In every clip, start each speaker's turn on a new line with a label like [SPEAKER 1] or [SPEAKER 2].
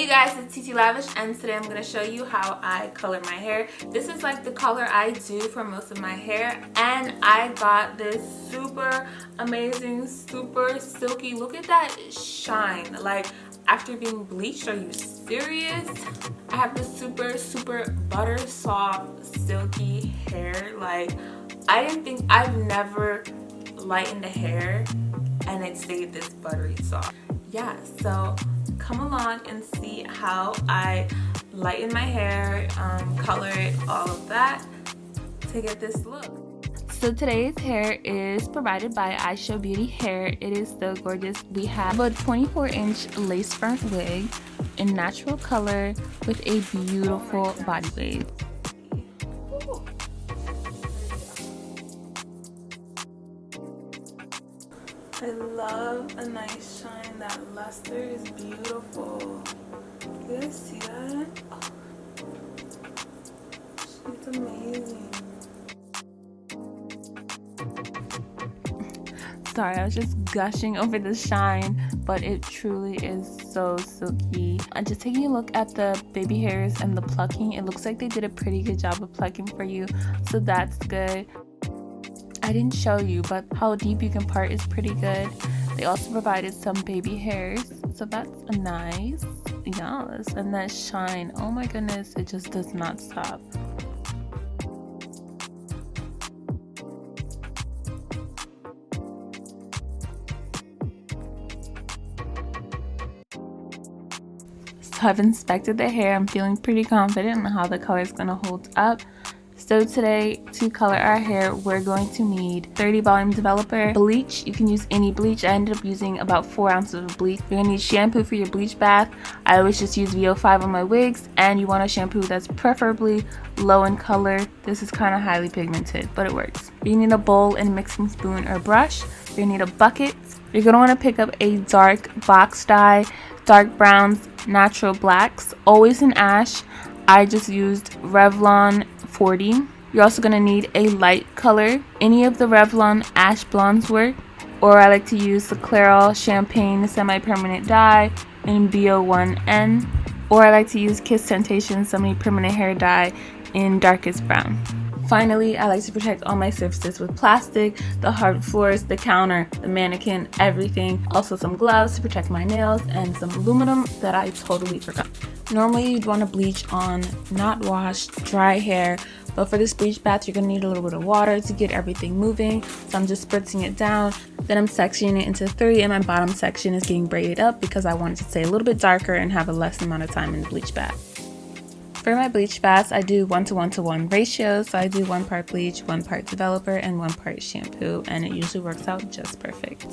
[SPEAKER 1] guys, it's Titi Lavish, and today I'm going to show you how I color my hair. This is like the color I do for most of my hair, and I got this super amazing, super silky, look at that shine, like after being bleached. Are you serious? I have this super butter soft silky hair. Like I've never lightened the hair and it stayed this buttery soft. Yeah, so come along and see how I lighten my hair, color it, all of that to get this look. So today's hair is provided by Ishowbeauty hair. It is so gorgeous. We have a 24-inch lace front wig in natural color with a beautiful body wave. I love a nice shine. That luster is beautiful. You guys see that? Oh. It's amazing. Sorry, I was just gushing over the shine, but it truly is so silky. And just taking a look at the baby hairs and the plucking, it looks like they did a pretty good job of plucking for you, so that's good. I didn't show you, but how deep you can part is pretty good. They also provided some baby hairs, so that's nice. Yes, and that shine, oh my goodness, it just does not stop. So I've inspected the hair. I'm feeling pretty confident on how the color is going to hold up. So today, to color our hair, we're going to need 30 volume developer, bleach. You can use any bleach. I ended up using about 4 ounces of bleach. You're gonna need shampoo for your bleach bath. I always just use VO5 on my wigs, and you want a shampoo that's preferably low in color. This is kind of highly pigmented, but it works. You need a bowl and a mixing spoon or brush. You're gonna need a bucket. You're gonna want to pick up a dark box dye, dark browns, natural blacks, always in ash. I just used Revlon 40. You're also going to need a light color. Any of the Revlon ash blondes work, or I like to use the Clairol Champagne semi-permanent dye in BO1N, or I like to use Kiss Temptation semi-permanent hair dye in darkest brown. Finally, I like to protect all my surfaces with plastic, the hard floors, the counter, the mannequin, everything. Also some gloves to protect my nails, and some aluminum that I totally forgot. Normally you'd want to bleach on not washed, dry hair, but for this bleach bath you're going to need a little bit of water to get everything moving. So I'm just spritzing it down, then I'm sectioning it into 3, and my bottom section is getting braided up because I want it to stay a little bit darker and have a less amount of time in the bleach bath. For my bleach baths, I do 1:1:1 ratio, so I do 1 part bleach, 1 part developer, and 1 part shampoo, and it usually works out just perfect.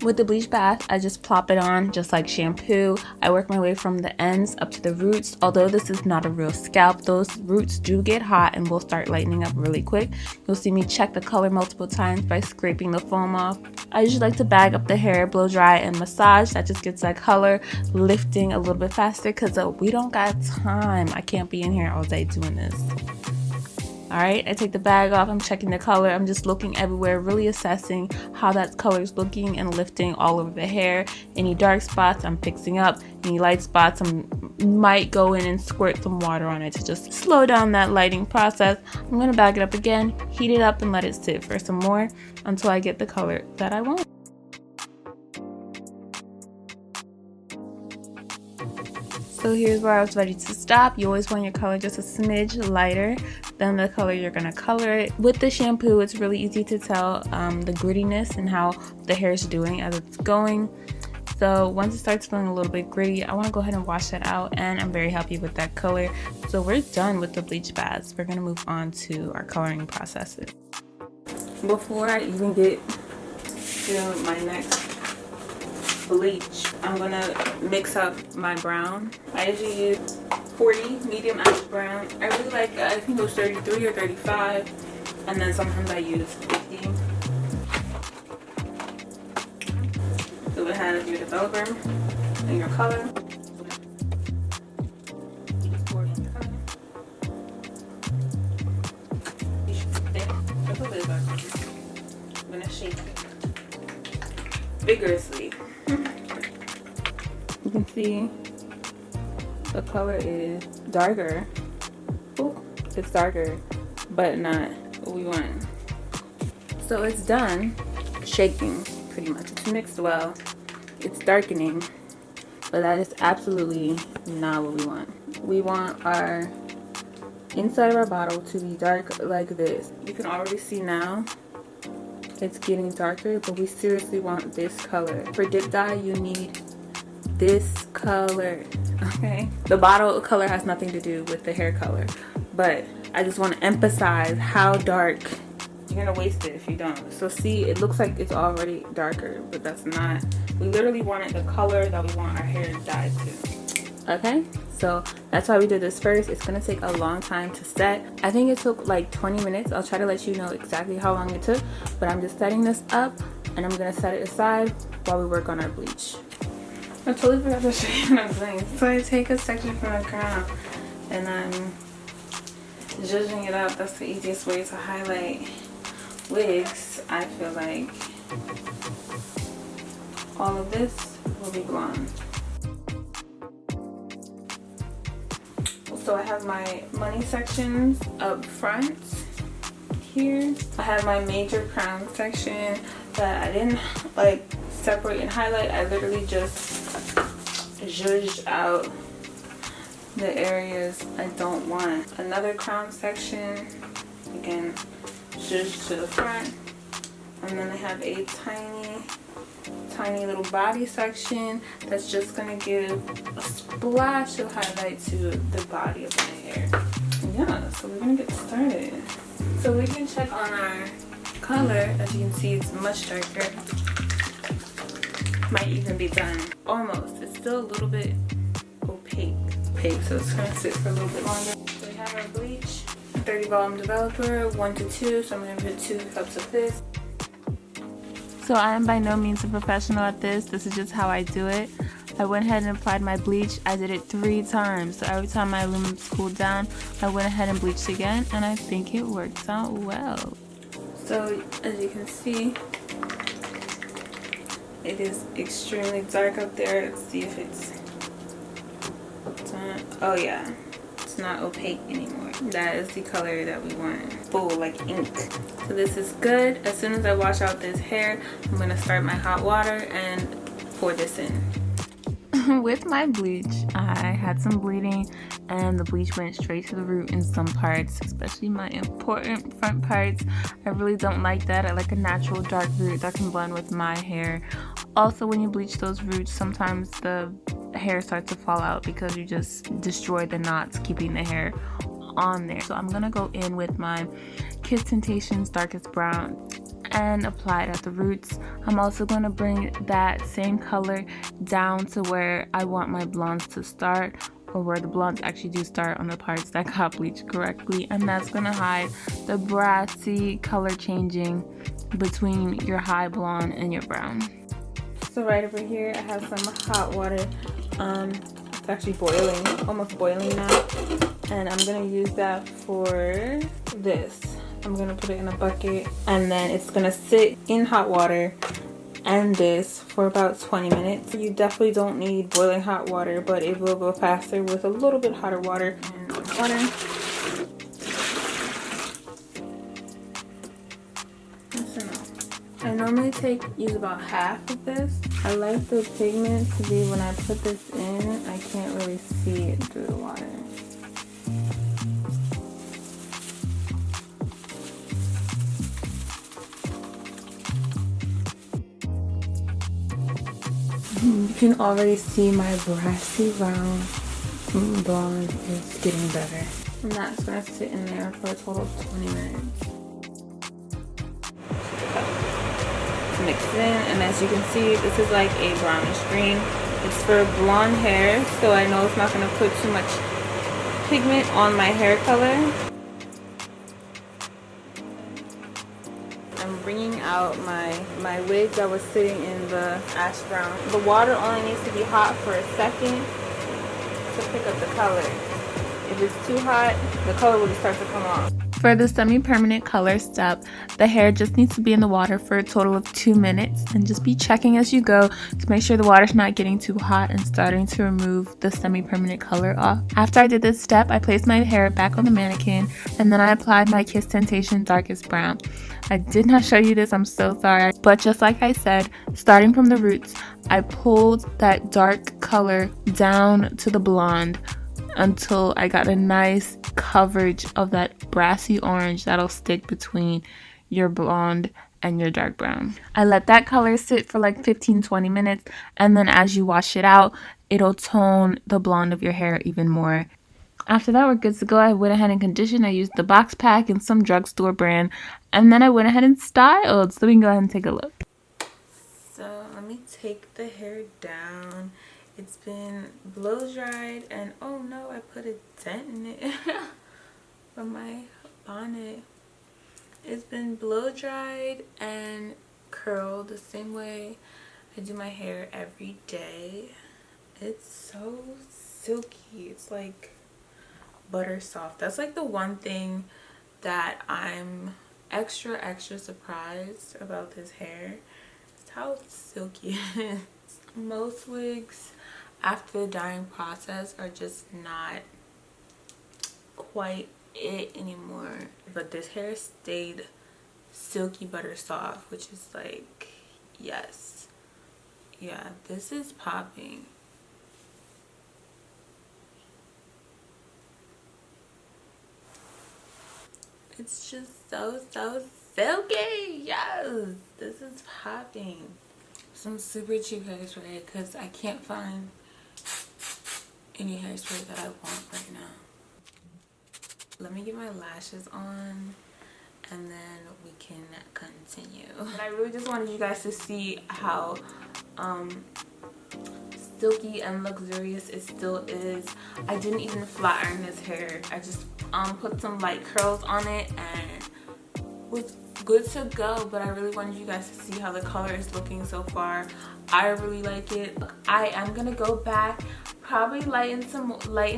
[SPEAKER 1] With the bleach bath, I just plop it on just like shampoo. I work my way from the ends up to the roots. Although this is not a real scalp, those roots do get hot and will start lightening up really quick. You'll see me check the color multiple times by scraping the foam off. I usually like to bag up the hair, blow dry, and massage. That just gets that color lifting a little bit faster because we don't got time. I can't be in here all day doing this. Alright, I take the bag off, I'm checking the color, I'm just looking everywhere, really assessing how that color is looking and lifting all over the hair. Any dark spots I'm fixing up, any light spots I might go in and squirt some water on it to just slow down that lighting process. I'm going to bag it up again, heat it up, and let it sit for some more until I get the color that I want. So here's where I was ready to stop. You always want your color just a smidge lighter than the color you're going to color it. With the shampoo, it's really easy to tell the grittiness and how the hair is doing as it's going. So once it starts feeling a little bit gritty, I want to go ahead and wash that out, and I'm very happy with that color. So we're done with the bleach baths. We're going to move on to our coloring processes. Before I even get to my next bleach, I'm gonna mix up my brown. I usually use 40 medium ash brown. I really like that. I think it was 33 or 35, and then sometimes I use 50. So it has your developer and your color. I'm gonna shake it vigorously. You can see, the color is darker. Ooh, it's darker, but not what we want. So it's done shaking pretty much. It's mixed well. It's darkening, but that is absolutely not what we want. We want our inside of our bottle to be dark like this. You can already see now it's getting darker, but we seriously want this color. For dip dye, you need this color, okay? The bottle color has nothing to do with the hair color, but I just want to emphasize how dark. You're gonna waste it if you don't. So see, it looks like it's already darker, but that's not. We literally wanted the color that we want our hair dyed to. Okay, so that's why we did this first. It's gonna take a long time to set. I think it took like 20 minutes. I'll try to let you know exactly how long it took, but I'm just setting this up and I'm gonna set it aside while we work on our bleach. I totally forgot to show you what I'm doing. So I take a section from the crown and I'm zhuzhing it up. That's the easiest way to highlight wigs. I feel like all of this will be blonde. So I have my money sections up front here. I have my major crown section that I didn't like separate and highlight. I literally just zhuzhed out the areas I don't want. Another crown section, again, zhuzhed to the front. And then I have a tiny little body section that's just gonna give a splash of highlight to the body of my hair. Yeah, so we're gonna get started. So we can check on our color. As you can see, it's much darker. Might even be done. Almost. It's still a little bit opaque, so it's gonna sit for a little bit longer. So we have our bleach, 30 volume developer, 1 to 2, so I'm gonna put 2 cups of this. So I am by no means a professional at this. This is just how I do it. I went ahead and applied my bleach. I did it 3 times. So every time my aluminum's cooled down, I went ahead and bleached again, and I think it worked out well. So as you can see, it is extremely dark up there. Let's see if it's done. Oh yeah, it's not opaque anymore. That is the color that we want. Full, like ink. So this is good. As soon as I wash out this hair, I'm gonna start my hot water and pour this in. With my bleach, I had some bleeding and the bleach went straight to the root in some parts, especially my important front parts. I really don't like that. I like a natural dark root that can blend with my hair. Also, when you bleach those roots, sometimes the hair starts to fall out because you just destroy the knots keeping the hair on there. So I'm gonna go in with my Kiss Temptations Darkest Brown and apply it at the roots. I'm also going to bring that same color down to where I want my blondes to start, or where the blondes actually do start on the parts that got bleached correctly, and that's going to hide the brassy color changing between your high blonde and your brown. So right over here I have some hot water. It's actually boiling, almost boiling now, and I'm going to use that for this. I'm gonna put it in a bucket and then it's gonna sit in hot water and this for about 20 minutes. You definitely don't need boiling hot water, but it will go faster with a little bit hotter water. And water. That's enough. I normally use about half of this. I like the pigment to be, when I put this in, I can't really see it through the water. You can already see my brassy brown blonde is getting better. And that's going to sit in there for a total of 20 minutes. Mix it in, and as you can see, this is like a brownish green. It's for blonde hair, so I know it's not going to put too much pigment on my hair color. I'm bringing out my wig that was sitting in the ash brown. The water only needs to be hot for a second to pick up the color. If it's too hot, the color will just start to come off. For the semi-permanent color step, the hair just needs to be in the water for a total of 2 minutes, and just be checking as you go to make sure the water's not getting too hot and starting to remove the semi-permanent color off. After I did this step, I placed my hair back on the mannequin, and then I applied my Kiss Temptation Darkest Brown. I did not show you this, I'm so sorry, but just like I said, starting from the roots, I pulled that dark color down to the blonde until I got a nice coverage of that brassy orange that'll stick between your blonde and your dark brown. I let that color sit for like 15-20 minutes, and then as you wash it out, it'll tone the blonde of your hair even more. After that, we're good to go. I went ahead and conditioned. I used the box pack and some drugstore brand, and then I went ahead and styled. So we can go ahead and take a look. So let me take the hair down. It's been blow dried, and oh no, I put a dent in it from my bonnet. It's been blow dried and curled the same way I do my hair every day. It's so silky. It's like butter soft. That's like the one thing that I'm extra surprised about this hair. It's how silky it is. Most wigs after the dyeing process are just not quite it anymore, but this hair stayed silky butter soft, which is like, yes, yeah, this is popping. It's just so silky. Yes, this is popping. Some super cheap hairspray because I can't find any hairspray that I want right now. Let me get my lashes on and then we can continue. And I really just wanted you guys to see how silky and luxurious it still is. I didn't even flat iron this hair. I just put some light curls on it and was good to go. But I really wanted you guys to see how the color is looking so far. I really like it. I am gonna go back, probably lighten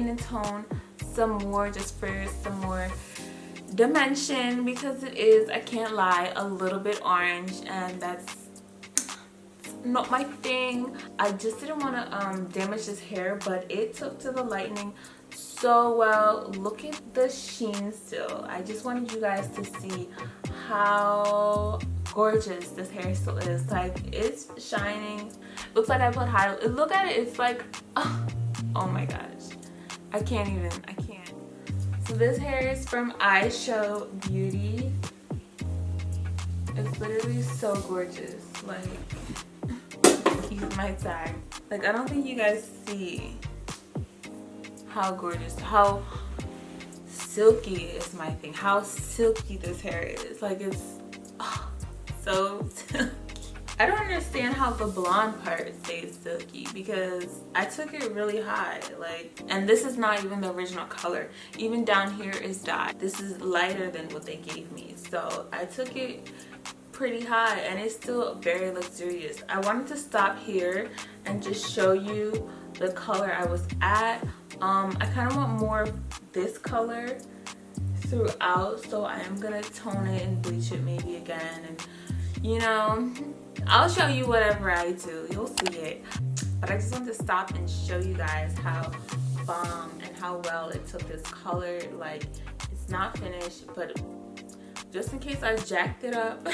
[SPEAKER 1] and tone some more just for some more dimension, because it is, I can't lie, a little bit orange, and that's not my thing. I just didn't want to damage this hair, but it took to the lightening so well. Look at the sheen still. I just wanted you guys to see how gorgeous this hair still is. Like, it's shining. Looks like I put highlight. Look at it. It's like, oh my gosh. I can't. So this hair is from Ishowbeauty. It's literally so gorgeous. Like, he's my tag. Like, I don't think you guys see how gorgeous, how silky is my thing, how silky this hair is. Like, it's so silky. I don't understand how the blonde part stays silky, because I took it really high, like, and this is not even the original color. Even down here is dyed. This is lighter than what they gave me, so I took it pretty high and it's still very luxurious. I wanted to stop here and just show you the color I was at. I kind of want more of this color throughout, so I am gonna tone it and bleach it maybe again, and you know, I'll show you whatever I do, you'll see it. But I just want to stop and show you guys how bomb and how well it took this color. Like, it's not finished, but just in case I jacked it up,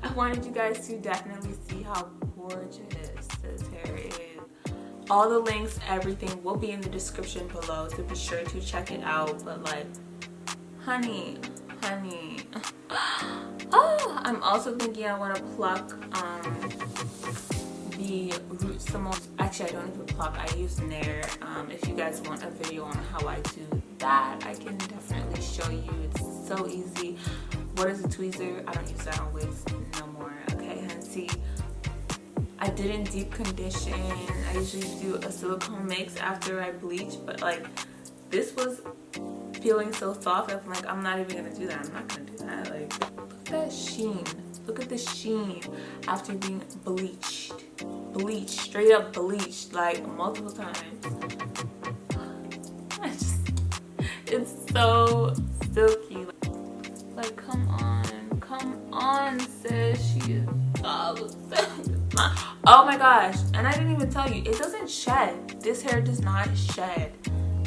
[SPEAKER 1] I wanted you guys to definitely see how gorgeous this hair is. All the links, everything will be in the description below, so be sure to check it out. But like, honey. Oh, I'm also thinking I want to pluck the root some more. Actually, I don't even pluck, I use Nair. If you guys want a video on how I do that, I can definitely show you. It's so easy. What is a tweezer? I don't use that on wigs no more. Okay, and see, I didn't deep condition. I usually do a silicone mix after I bleach, but like, this was feeling so soft. I'm like, I'm not even gonna do that. I'm not gonna do that. Like, look at that sheen. Look at the sheen after being bleached. Straight up bleached, like multiple times. It's so silky. Like, come on, sis. She is so silky. Oh my gosh, and I didn't even tell you, it doesn't shed. This hair does not shed,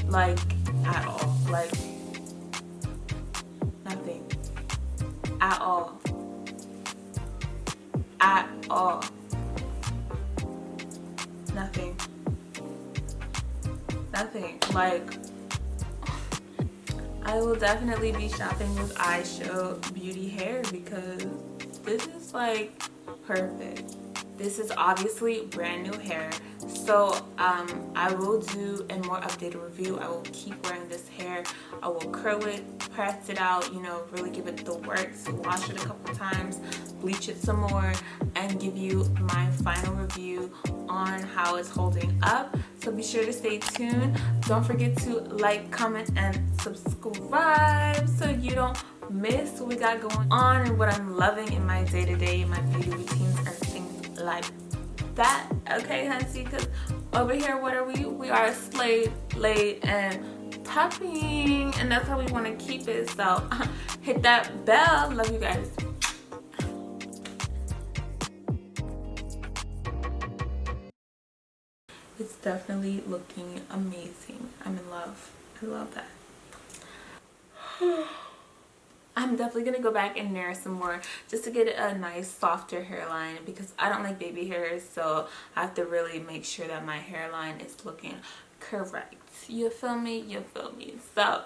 [SPEAKER 1] like, at all. Like, nothing. At all. At all. Nothing. Nothing. Like, I will definitely be shopping with Ishowbeauty hair because this is like perfect. This is obviously brand new hair, so I will do a more updated review. I will keep wearing this hair. I will curl it, press it out, you know, really give it the works, wash it a couple times, bleach it some more, and give you my final review on how it's holding up. So be sure to stay tuned. Don't forget to like, comment, and subscribe so you don't miss what we got going on and what I'm loving in my day-to-day, my beauty routines, and things like that. Okay, Hunty, because over here, what are we? We are slayed, laid, and popping, and that's how we want to keep it. So hit that bell. Love you guys. It's definitely looking amazing. I'm in love. I love that. I'm definitely gonna go back and nair some more just to get a nice softer hairline because I don't like baby hairs, so I have to really make sure that my hairline is looking correct. You feel me? You feel me? So